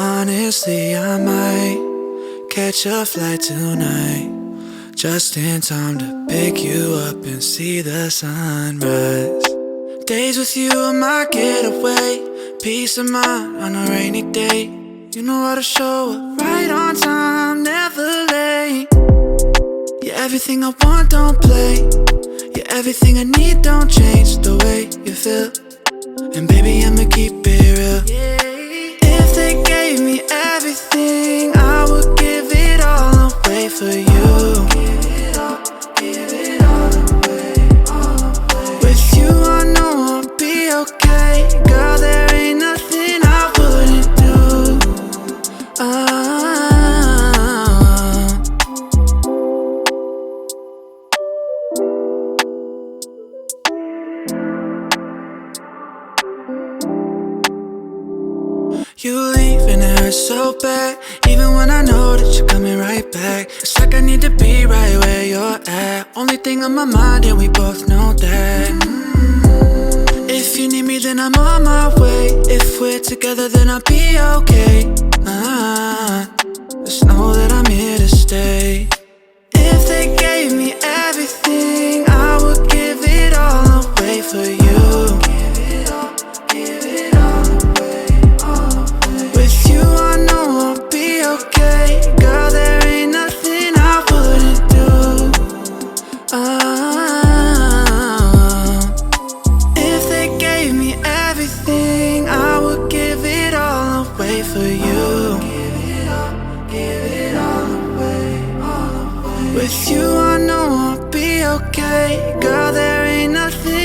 Honestly, I might catch a flight tonight, just in time to pick you up and see the sunrise. Days with you are my getaway, peace of mind on a rainy day. You know how to show up right on time, never late. You're everything I want, don't play. You're everything I need, don't change the way you feel. And baby, I'ma keep it real. If they gave me everything, I would give it all away for you. Give it all away. With you, I know I'll be okay. Girl, there ain't nothing I wouldn't do. You leave and it hurts so bad, even when I know that you're coming right back. It's like I need to be right where you're at. Only thing on my mind, and we both know that. If you need me, then I'm on my way. If we're together, then I'll be okay. Just know that I'm here to stay. If they gave me everything, I would give it all away for you. Give it all away. With you, I know I'll be okay. Girl, there ain't nothing I wouldn't do. If they gave me everything, I would give it all away for you. Give it all away. With you, I know I'll be okay. Girl, there ain't nothing